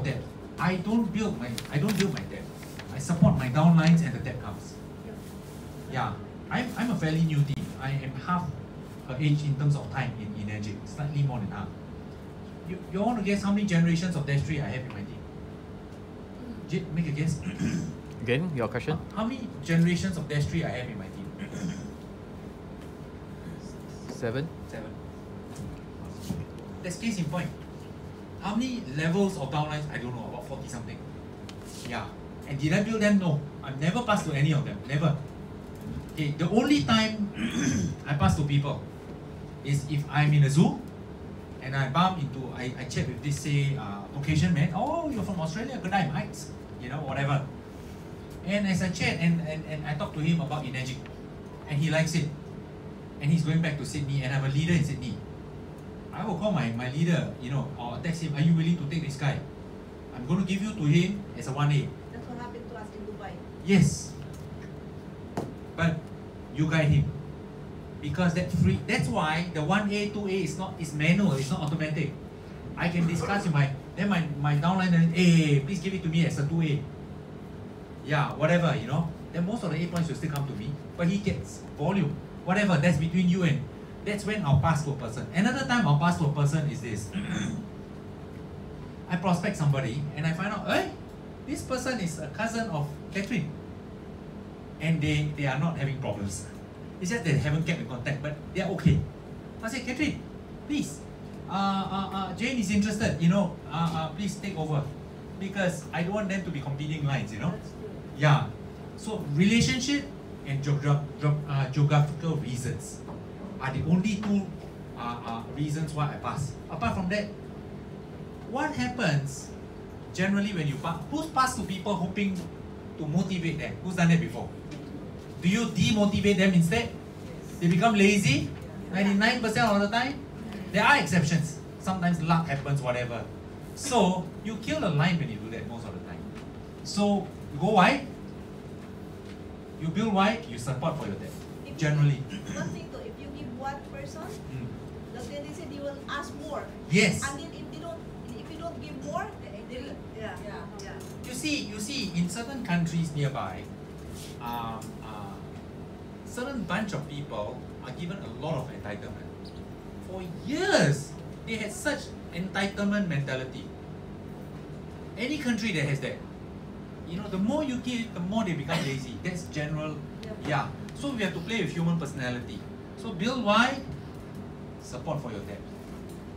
depth. I don't build my depth. I support my downlines and the depth comes. Yeah, I'm a fairly new team. I am half her age in terms of time in energy, slightly more than half. You want to guess how many generations of Dash 3 I have in my team? Make a guess. Again, your question? How many generations of Dash 3 I have in my team? 7. 7. That's case in point. How many levels of downlines? I don't know, about 40 something. Yeah. And did I build them? No. I've never passed to any of them. Never. Okay, the only time I pass to people is if I'm in a zoo and I bump into, I chat with this, say, Caucasian man. Oh, you're from Australia, good time, heights, you know, whatever. And as I chat and I talk to him about energy, and he likes it, and he's going back to Sydney, and I'm a leader in Sydney. I will call my leader, you know, or text him, are you willing to take this guy? I'm going to give you to him as a 1A. That's what happened to us in Dubai. Yes. But you guide him. Because that's why the 1A, 2A is manual, it's not automatic. I can discuss with my downline, hey, please give it to me as a 2A. Yeah, whatever, you know. Then most of the A points will still come to me. But he gets volume. Whatever, that's between you and that's when I'll pass to a person. Another time I'll pass to a person is this. I prospect somebody and I find out, hey, this person is a cousin of Catherine. And they are not having problems. It's just they haven't kept in contact, but they're okay. I say, Catherine, please, Jane is interested, you know, please take over. Because I don't want them to be competing lines, you know. Yeah. So relationship and geographical reasons are the only two reasons why I pass. Apart from that, what happens generally when you pass? Who's passed to people hoping to motivate them? Who's done that before? Do you demotivate them instead? They become lazy 99% of the time? There are exceptions. Sometimes luck happens, whatever. So you kill the line when you do that most of the time. So you go wide, you build wide, you support for your depth. Generally. One thing though, if you give one person, the tendency they will ask more. Yes. And then if you don't give more, they will, yeah. You see, in certain countries nearby, certain bunch of people are given a lot of entitlement. For years, they had such entitlement mentality. Any country that has that, you know, the more you give, the more they become lazy. That's general, yeah. So we have to play with human personality. So build wide, support for your depth.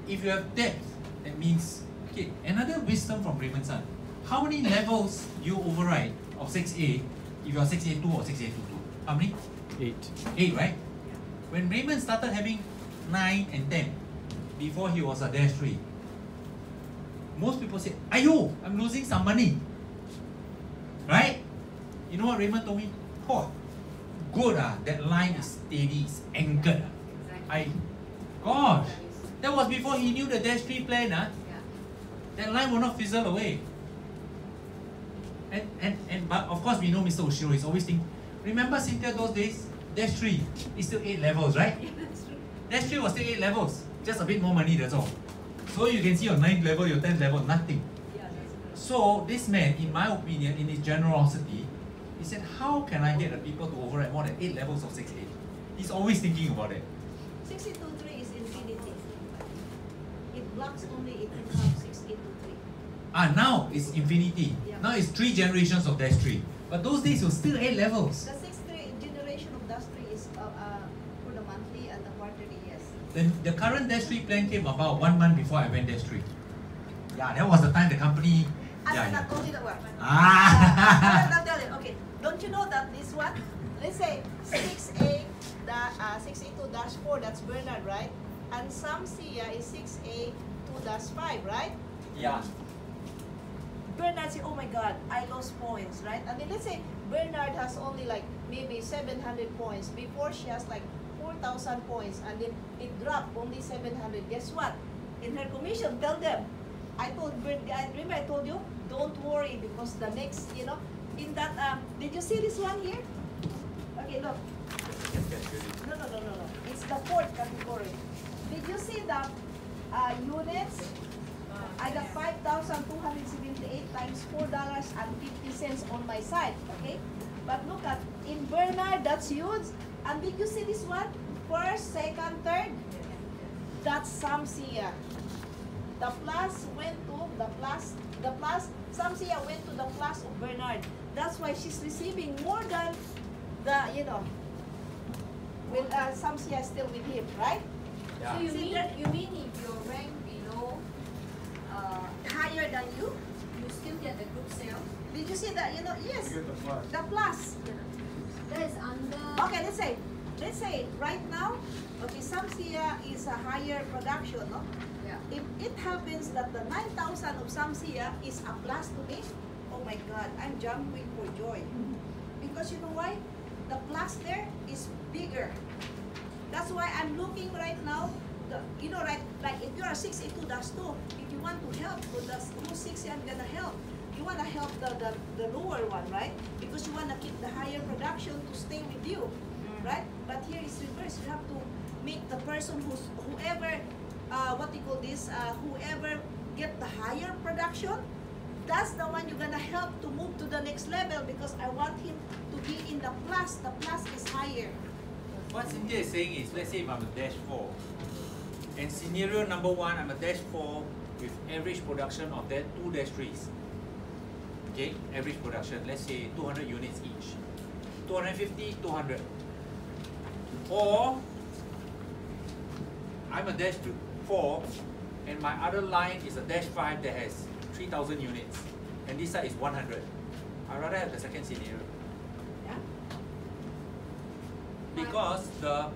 If you have depth, that means, okay, another wisdom from Raymond Sun. How many levels you override of 6A if you are 6A2 or 6A22? How many? 8. 8, right? When Raymond started having 9 and 10, before he was a Dash 3, most people said, ayo, I'm losing some money. Right? You know what Raymond told me? Oh, good, that line is steady, it's anchored. Gosh, that was before he knew the Dash 3 plan. That line will not fizzle away. But of course we know Mr. Oshiro is always thinking, remember Cynthia those days? Dash 3 is still 8 levels, right? Yeah, that's true. Dash 3 was still 8 levels, just a bit more money, that's all. So you can see your 9th level, your 10th level, nothing. Yeah, that's true. So this man, in my opinion, in his generosity, he said, how can I get the people to override more than 8 levels of 6A? He's always thinking about it. 6A23 is infinity. It blocks only if you have 6A23. Now it's infinity. Yeah. Now it's 3 generations of Dash 3. But those days it was still 8 levels. The 6th generation of Dash 3 is for the monthly and the quarterly, yes. Then the current Dash 3 plan came about 1 month before I went Dash 3. Yeah, that was the time the company. I'm not told you that one. I'll tell you. Okay, don't you know that this one? Let's say 6A, 6A2-4, that's Bernard, right? And Sam Sia is 6A2-5, right? Yeah. Bernard said, oh my God, I lost points, right? And then let's say Bernard has only like maybe 700 points. Before she has like 4,000 points, and then it dropped only 700. Guess what? In her commission, tell them. I remember I told you, don't worry because the next, you know, in that, did you see this one here? Okay, look. No. It's the 4th category. Did you see the units? I got 5,278 times $4.50 on my side, okay? But look at, in Bernard, that's huge. And did you see this one? First, second, third. That's Samsia. The plus went to Samsia went to the plus of Bernard. That's why she's receiving more than the, Samsia is still with him, right? Yeah. So you mean if you're ranked below, Higher than you. you still get the group sale? Did you see that? Yes. You get the plus. The plus. That is under. Okay, let's say right now, okay, Samsia is a higher production, no? Yeah. If it happens that the 9,000 of Samsia is a plus to me, oh my God, I'm jumping for joy. Because you know why? The plus there is bigger. That's why I'm looking right now, right, like if you're a 682, that's 2. If you want to help with the 260, I'm gonna help. You wanna help the lower one, right? Because you wanna keep the higher production to stay with you, right? But here is reverse. You have to make the person whoever whoever get the higher production, that's the one you're gonna help to move to the next level, because I want him to be in the plus. The plus is higher. What Cynthia is saying is, let's say if I'm a dash 4, and scenario number 1, I'm a dash 4 with average production of that 2 dash 3s. Okay, average production, let's say 200 units each. 250, 200. Or I'm a dash 4, and my other line is a dash 5 that has 3,000 units, and this side is 100. I'd rather have the second scenario. Yeah. Because the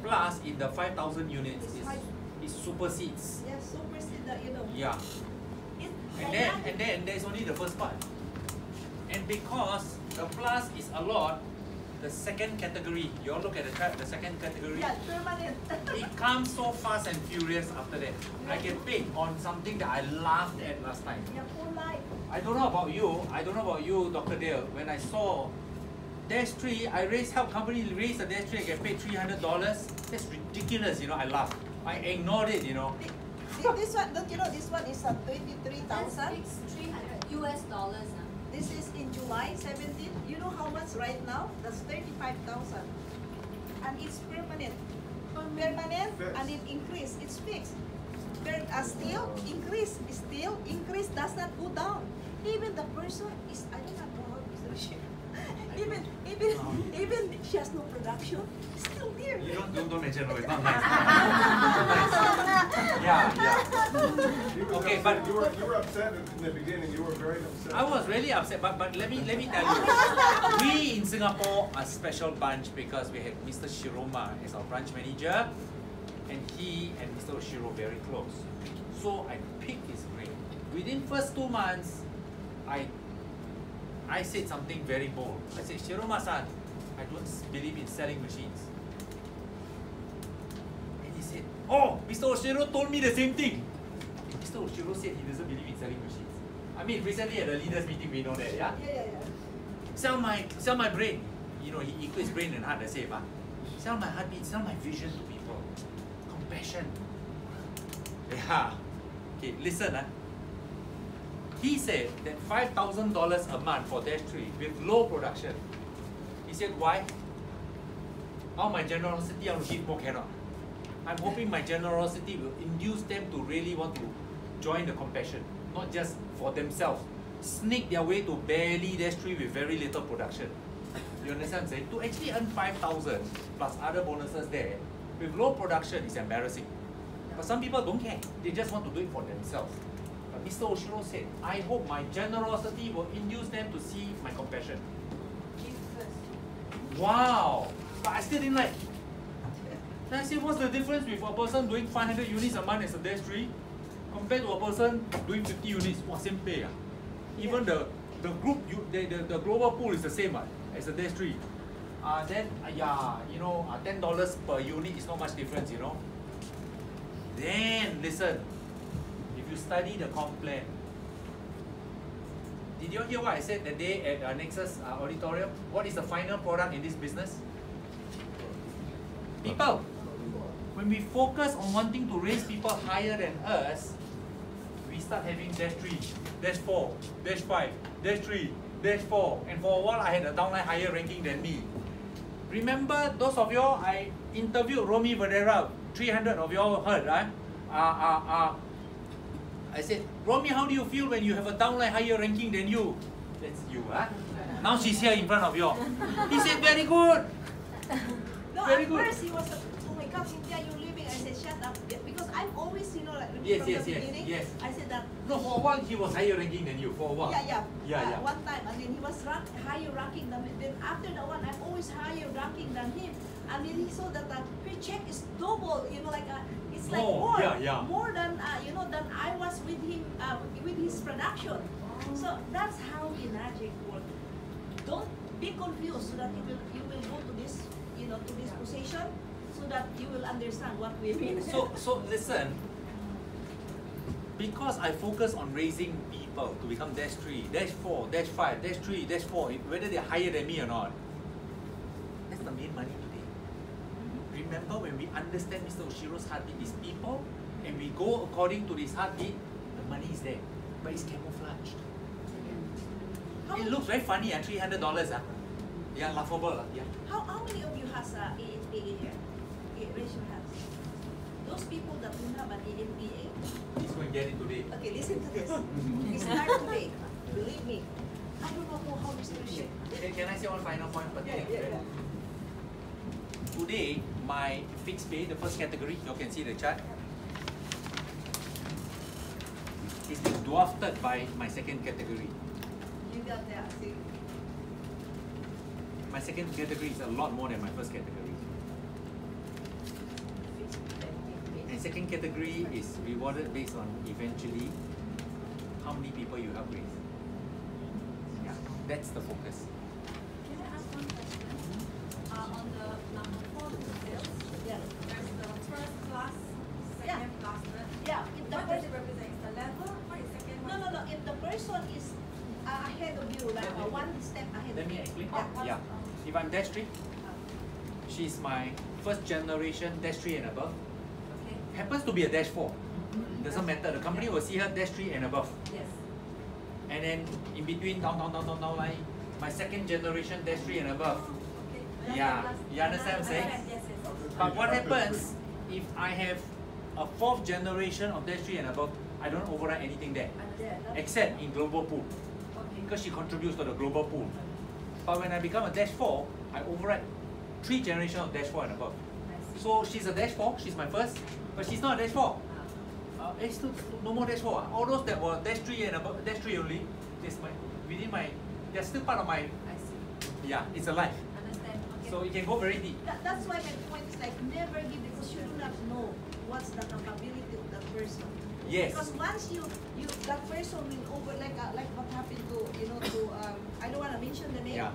plus in the 5,000 units is supersedes. Yes, supersede the, Yeah. It, And then there's only the first part. And because the plus is a lot, the second category, you all look at the second category, yeah, permanent. it comes so fast and furious after that. I get paid on something that I laughed at last time. Your whole life. I don't know about you, Dr. Dale. When I saw Dash 3, help company raise the Dash 3, I get paid $300. That's ridiculous, I laughed. I ignored it, This one, don't you know, this one is at 23,000. That's fixed $300 US. This is in July 17. You know how much right now? That's 35,000. And it's permanent. Permanent, Fixed. and it increase. It's fixed. Still increase, does not go down. Even the person is, I don't know how to say. Even she has no production, still there. You don't mention no, it's not nice. Yeah. Okay, but you were upset in the beginning. You were very upset. I was really upset, but let me tell you, we in Singapore are a special bunch because we have Mr. Shiroma as our branch manager, and he and Mr. Oshiro very close. So I picked his brain. Within first 2 months, I said something very bold. I said, Shiroma-san, I don't believe in selling machines. And he said, oh, Mr. Oshiro told me the same thing. Mr. Oshiro said he doesn't believe in selling machines. I mean, recently at the leaders meeting, we know that, yeah? Yeah. Sell my brain. He equates brain and heart the same. Sell my heartbeat, sell my vision to people. Compassion. Yeah. Okay, listen. He said that $5,000 a month for Dash 3 with low production. He said, why? All my generosity, I will give more, cannot. I'm hoping my generosity will induce them to really want to join the compassion, not just for themselves. Sneak their way to barely Dash 3 with very little production. You understand what I'm saying? To actually earn 5,000 plus other bonuses there, with low production is embarrassing. But some people don't care. They just want to do it for themselves. But Mr. Oshiro said, I hope my generosity will induce them to see my compassion. Give first. Wow! But I still didn't like. Then I said, what's the difference with a person doing 500 units a month as a Dash 3 compared to a person doing 50 units? Wow, same pay. Even the group, the global pool is the same as a Dash 3. Then, $10 per unit is not much difference, Then, listen, if you study the comp plan, did you hear what I said that day at Nexus Auditorium? What is the final product in this business? People. When we focus on wanting to raise people higher than us, we start having dash 3, dash 4, dash 5, dash 3, dash 4, and for a while I had a downline higher ranking than me. Remember those of y'all, I interviewed Romy Verdera, 300 of y'all heard, right? I said, Romy, how do you feel when you have a downline higher ranking than you? That's you, huh? Now she's here in front of y'all. He said, very good. No, Very at good. first he was like, oh my God, Cynthia, you're leaving. I said, shut up. Because I'm always, like Yes, from yes, the yes, beginning, yes. I said that. No, for a while he was higher ranking than you, for a while. Yeah. One time, and then he was higher ranking than me. Then after that one, I'm always higher ranking than him. And then he saw that her check is double, it's like Oh, more, yeah. more than, than I was with him, with his production. So that's how Enagic works. Don't be confused so that you will go to this, to this position so that you will understand what we mean. So listen, because I focus on raising people to become dash 3, dash 4, dash 5, dash 3, dash 4, whether they're higher than me or not, that's the main money today. Remember, when we understand Mr. Oshiro's heartbeat is people, and we go according to this heartbeat, the money is there, but it's camouflaged. It looks very funny at $300, yeah, laughable, yeah. How many of you has ANPA here? Raise your hands. Those people that don't have an ANPA. He's going to get it today. Okay, listen to this. It's hard today. Believe me. I don't know how to say it. Can I say one final point? Yeah. Today, my fixed pay, the first category, you can see the chart, is being dwarfed by my second category. You got that, see? My second category is a lot more than my first category. And second category is rewarded based on eventually how many people you help raise. Yeah, that's the focus. Can I ask one question? On the number 4 sales, Yeah. there's the first class, second class. Yeah. What does it represent? Is the level? What is second one? No. If the person is ahead of you, like one step ahead Let of me you. explain. Yeah. Yeah. If I'm dash 3, she's my first generation dash 3 and above. Okay. Happens to be a dash 4. Doesn't matter. The company will see her dash 3 and above. Yes. And then in between, down line, my second generation dash 3 and above. Okay. Yeah, you understand what I'm saying? Yes. But what happens if I have a fourth generation of dash 3 and above? I don't override anything there, except in global pool, Okay. because she contributes to the global pool. But when I become a dash 4, I override 3 generations of dash 4 and above. I see. So she's a dash 4, she's my first, but she's not a dash 4. Still no more dash 4. All those that were dash 3 and above, dash 3 only, they're still part of my, I see. yeah, it's a life. Understand. Okay. So it can go very deep. That's why my point is like never give, because you do not know what's the capability of that person. Yes. Because once you that person will over like what happened to I don't want to mention the name. Yeah.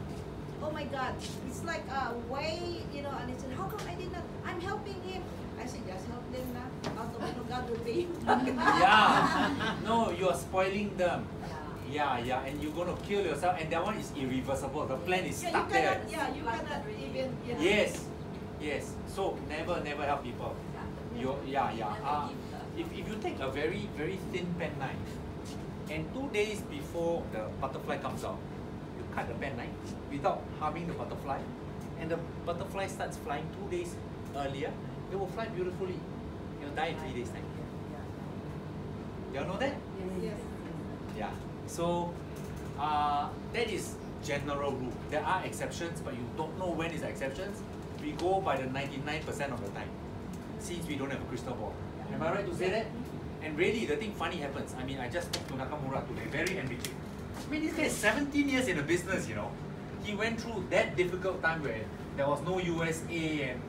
Oh my God, it's like way and it said, how come I did not? I'm helping him. I said, just help them now. Out of God will pay you. Yeah. No, you are spoiling them. Yeah. Yeah, and you're gonna kill yourself, and that one is irreversible. The plan is Yeah, stuck you there. cannot. Yeah, you cannot even. Yes. So never help people. If you take a very thin pen knife, and 2 days before the butterfly comes out, you cut the pen knife without harming the butterfly, and the butterfly starts flying 2 days earlier, it will fly beautifully. It will die in 3 days time. You all know that? Yes. Yeah. So that is general rule. There are exceptions, but you don't know when is the exceptions. We go by the 99% of the time, since we don't have a crystal ball. Am I right to say that? And really, the thing funny happens. I mean, I just spoke to Nakamura today, very enriching. I mean, this guy is 17 years in the business, He went through that difficult time where there was no USA and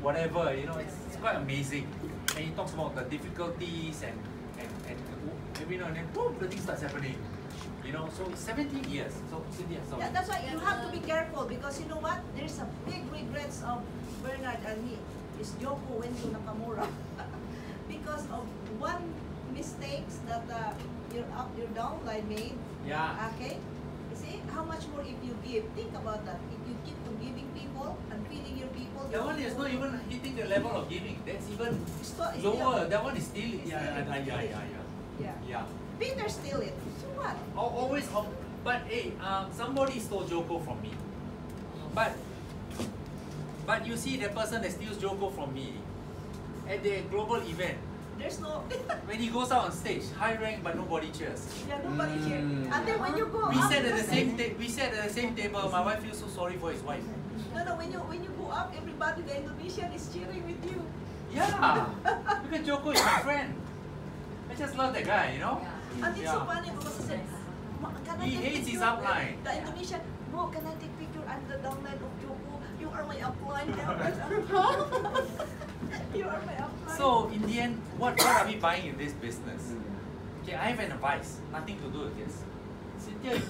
whatever, it's quite amazing. And he talks about the difficulties and every now and then, boom, the thing starts happening. So 17 years. So Cynthia, sorry. Yeah, that's why you have to be careful, because you know what? There's a big regrets of Bernard and me. Is Joko went to Nakamura because of one mistakes that your downline made. Yeah. Okay. You see how much more if you give. Think about that. If you keep on giving people and feeding your people. That one is not even hitting the level of giving. That's even It's not- lower. That one is still, yeah. Yeah. Yeah. Peter steal it. So what? Always, but hey, somebody stole Joko from me. But you see the person that steals Joko from me at the global event, There's no. when he goes out on stage, high rank but nobody cheers. Yeah, nobody cheer. And then when you go We up, sat at the same table. My wife feels so sorry for his wife. No, when you go up, everybody the Indonesian is cheering with you. Yeah, because Joko is my friend. I just love that guy, you know. And it's so funny because I said, can I He take hates his picture?" upline. The Indonesian, bro, can I take picture under the downline of Joko? You are my upline. You are my upline. So in the end, what are we buying in this business? Okay, I have an advice, nothing to do with this. Cynthia,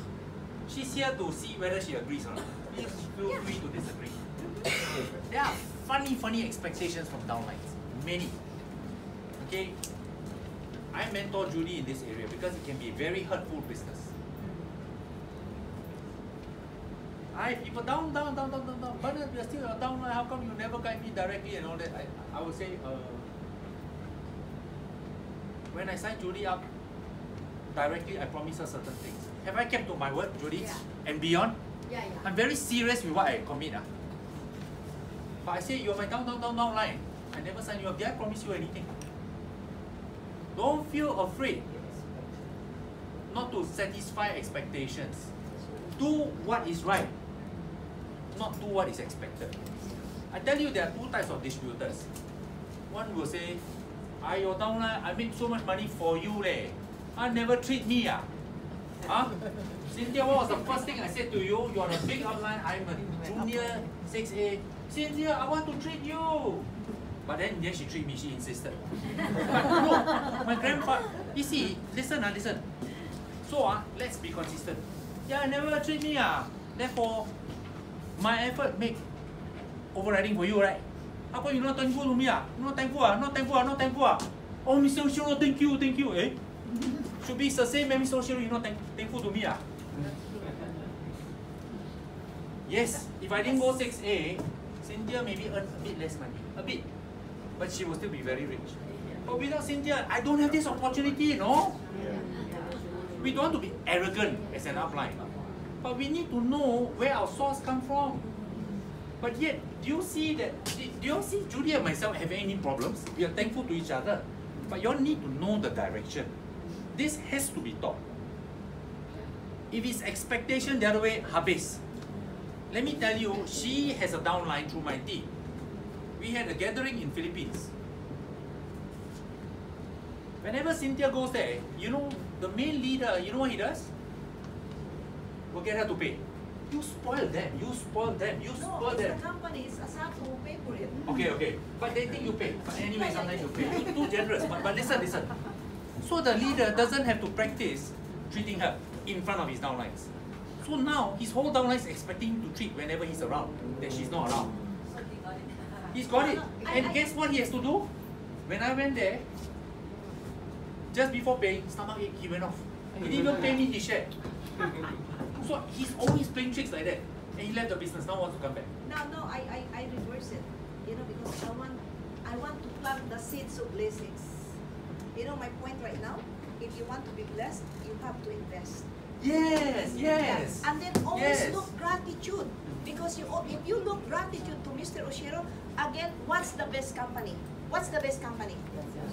she's here to see whether she agrees or not. Please feel free to disagree. There are funny expectations from downlines. Many. Okay? I mentor Judy in this area because it can be a very hurtful business. People down, but we are still a downline. How come you never guide me directly and all that? I would say, when I signed Judy up directly, I promised her certain things. Have I kept to my word, Judy? Yeah. And beyond? Yeah. I'm very serious with what I commit. But I say, you're my downline. I never signed you up. Did I promise you anything? Don't feel afraid not to satisfy expectations. Do what is right, not do what is expected. I tell you, there are two types of distributors. One will say, your downline, I make so much money for you leh. Never treat me Huh? Cynthia, what was the first thing I said to you? You're a big upline, I'm a junior 6A. Cynthia, I want to treat you. But then she treated me, she insisted. But no, my grandfather, you see, listen. So let's be consistent. Yeah, never treat me Therefore, my effort make overriding for you, right? How come you not thankful to me Not thankful not thankful Oh, Mr. Oshiro, thank you. Eh? Should be the same, Mr. Oshiro, you not thankful to me Yes, if I didn't go 6A, Cynthia maybe earn a bit less money. A bit. But she will still be very rich. But without Cynthia, I don't have this opportunity, no? We don't want to be arrogant as an upline. But we need to know where our source comes from. But yet, do you see Judy and myself have any problems? We are thankful to each other. But you all need to know the direction. This has to be taught. If it's expectation the other way, habis. Let me tell you, she has a downline through my team. We had a gathering in Philippines. Whenever Cynthia goes there, you know, the main leader, you know what he does? We'll get her to pay. You spoil them. No, it's the companies, Asap who pay for it. Okay. But they think you pay. But anyway, sometimes you pay. You're too generous. But listen. So the leader doesn't have to practice treating her in front of his downlines. So now, his whole downline is expecting him to treat whenever he's around, that she's not around. So he got it. He's got it. And guess what he has to do? When I went there, just before paying, stomachache, he went off. He didn't even pay me his share. So he's always playing tricks like that. And he left the business, now wants to come back. No, I reverse it. You know, because I want to plant the seeds of blessings. You know my point right now? If you want to be blessed, you have to invest. Yes. And then always look gratitude. Because if you look gratitude to Mr. Oshiro, again, what's the best company? What's the best company?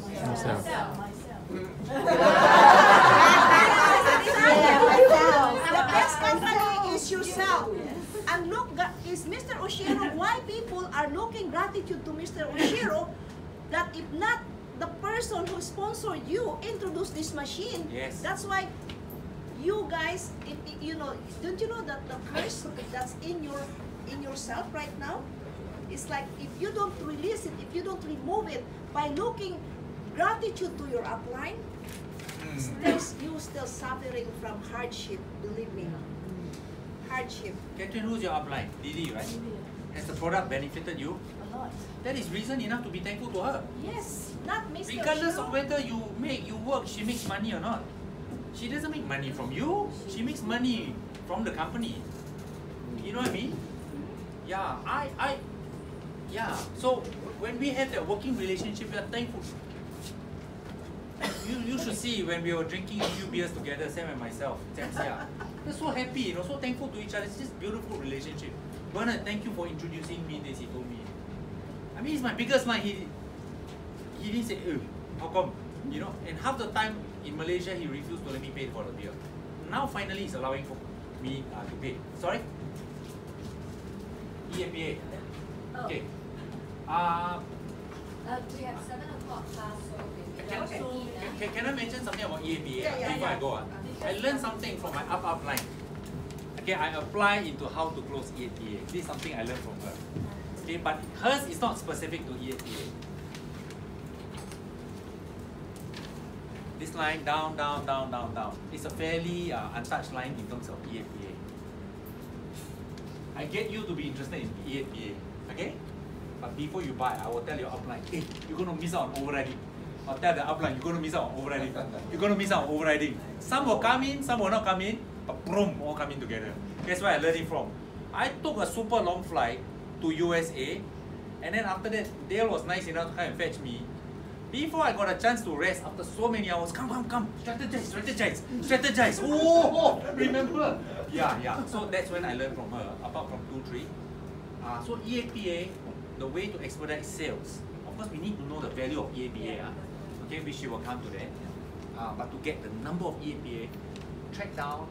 Myself. The best company is yourself. And look, is Mr. Oshiro, why people are looking gratitude to Mr. Oshiro, that if not the person who sponsored you introduced this machine, that's why you guys, you know, don't you know that the curse that's in yourself right now, it's like if you don't release it, if you don't remove it by looking gratitude to your upline, you still suffering from hardship, believe me. Hardship. Catherine, who's your upline? Didi, right? Has the product benefited you? A lot. That is reason enough to be thankful to her. Yes, not Mr. Regardless of Oshiro. whether you work, she makes money or not. She doesn't make money from you. She makes money from the company. You know what I mean? Yeah, yeah. So when we have that working relationship, we are thankful. You should see when we were drinking a few beers together, Sam and myself, Cynthia. We're so happy, so thankful to each other. It's just beautiful relationship. Bernard, thank you for introducing me this, he told me. I mean, he's my biggest line. He didn't say, how come? And half the time in Malaysia, he refused to let me pay for the beer. Now finally he's allowing for me to pay. Sorry? EAPA. Okay. We have 7 o'clock class, so maybe Can I mention something about EAPA Yeah, before I go? I learned something from my up line. Okay, I apply into how to close EAPA. This is something I learned from her. Okay, but hers is not specific to EAPA. This line down, down, down, down, down. It's a fairly untouched line in terms of EAPA. I get you to be interested in EAPA, okay? But before you buy, I will tell your upline, hey, you're going to miss out on overriding. I'll tell the upline, you're going to miss out on overriding. You're going to miss out on overriding. Some will come in, some will not come in, but boom, all come in together. That's where I learned it from. I took a super long flight to USA, and then after that, Dale was nice enough to come and fetch me. Before I got a chance to rest after so many hours, come, strategize. Oh, remember? Yeah. So that's when I learned from her, apart from 2-3. So EAPA, the way to expedite sales. Of course, we need to know the value of EAPA, okay, which you will come to that. But to get the number of EAPA, track down,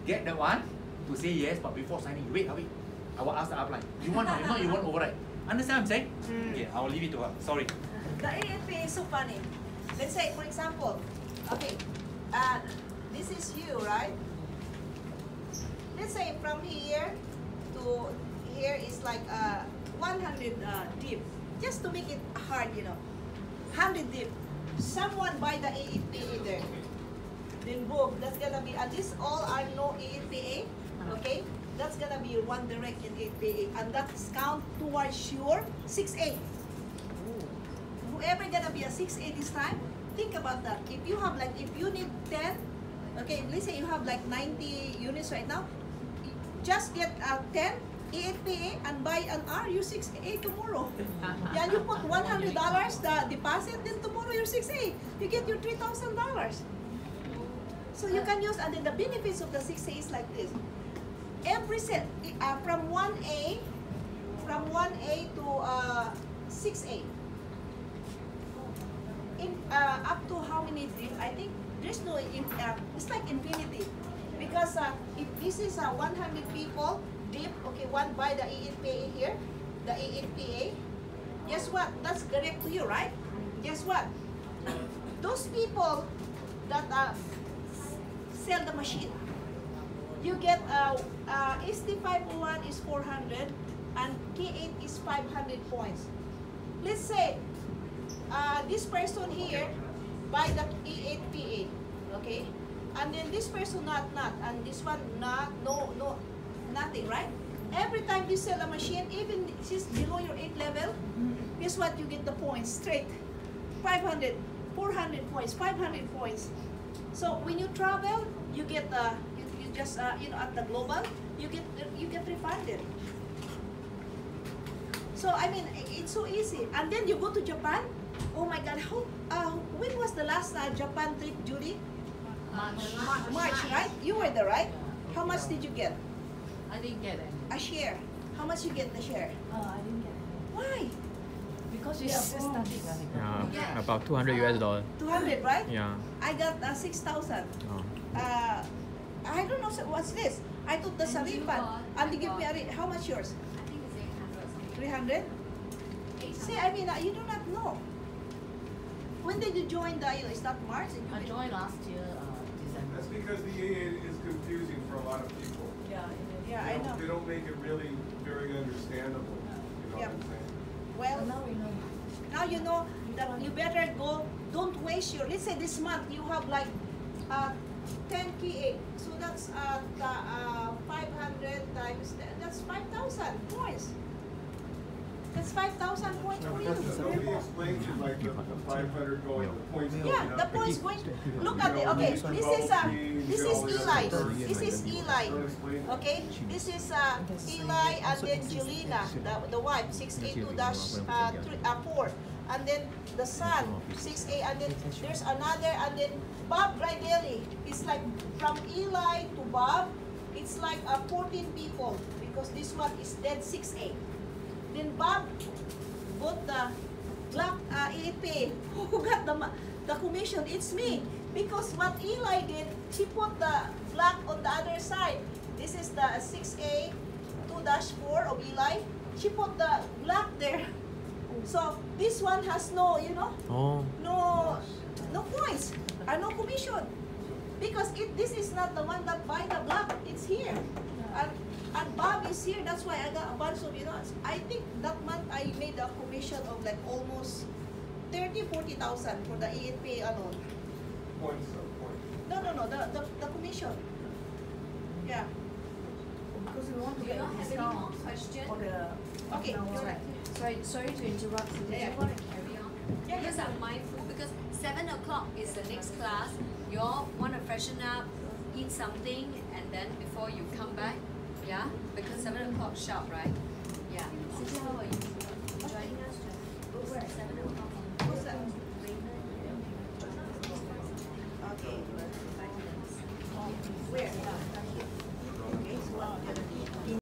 get the one to say yes, but before signing, wait. I will ask the upline, you want or not, you want override. Understand what I'm saying? Okay, I will leave it to her. Sorry. The AFP is so funny. Let's say, for example, okay, this is you, right? Let's say from here to here is like 100 dip. Just to make it hard, 100 dip. Someone buy the AFPA there. Then boom, that's gonna be, and this all are no AFPA, okay? That's gonna be one direct in AFPA, and that's count towards your 6A. Whoever gonna be a 6A this time, think about that. If you have if you need 10, okay, let's say you have 90 units right now, just get 10 AFPA and buy an RU6A tomorrow. Yeah, you put $100 the deposit, then tomorrow you're 6A. You get your $3,000. So you can use, and then the benefits of the 6A is like this. Every set, from 1A to 6A. Up to how many dip? I think there's no, it's like infinity. Because if this is 100 people, dip, okay, one by the AFPA here, the AFPA, guess what? That's direct to you, right? Guess what? Those people that sell the machine, you get ST501 is 400 and K8 is 500 points. Let's say this person here buy the AFPA, okay? And then this person not, and this one not, no, nothing, right? Every time you sell a machine, even if it's below your 8 level, guess what? You get the points straight. 500, 400 points, 500 points. So when you travel, you get you just at the global, you get refunded. So I mean, it's so easy. And then you go to Japan. Oh my God! When was the last Japan trip, Judy? March, right? You were there, right? How much did you get? I didn't get it. A share. How much you get the share? I didn't get it. Why? Because it's starting. Yeah, about $200. 200, right? Yeah. I got 6,000. Oh. I don't know what's this. I took the refund and they give me how much yours? I think it's 800 or 300? something. See, I mean, you do not know. When did you join the? Is that March? I joined last year, December. That's because the AA is confusing for a lot of people. Yeah, Yeah, I know. They don't make it really very understandable. You know what I'm saying? Well, now we know. now you know that you better go. Don't waste your. Let's say this month you have 10 K8. So that's 500 times. That's 5,000 points. That's 5,000 points for you. Nobody explains it like the 500 going, the points going Yeah, up. the points going. Look at it. Okay, this is Eli. This is Eli. Okay, this is Eli and then Jelena, the wife, 682-4. and then the son 6A, and then there's another, and then Bob Gridelli. It's like from Eli to Bob, it's like 14 people because this one is dead 6A. Then Bob bought the black AP. Who got the commission? It's me. Because what Eli did, she put the black on the other side. This is the 6A 2-4 of Eli. She put the black there. So this one has no, you know, Oh. no points or no commission. Because this is not the one that buy the black. It's here. And Bob is here. That's why I got a bunch of, you know, I think that month I made a commission of like almost 30,000-40,000 for the EFP alone. Points, points. No, the commission. Yeah. Because we want to Do you get a have any discount more questions? for the Okay. Sorry to interrupt. Do Yeah. you want to carry on? Yeah. Because I'm mindful, because 7 o'clock is the next class. You all want to freshen up, eat something, and then before you come back, yeah? Because 7 o'clock sharp, right? Yeah. Cynthia, how are you? Joining us? 7 o'clock.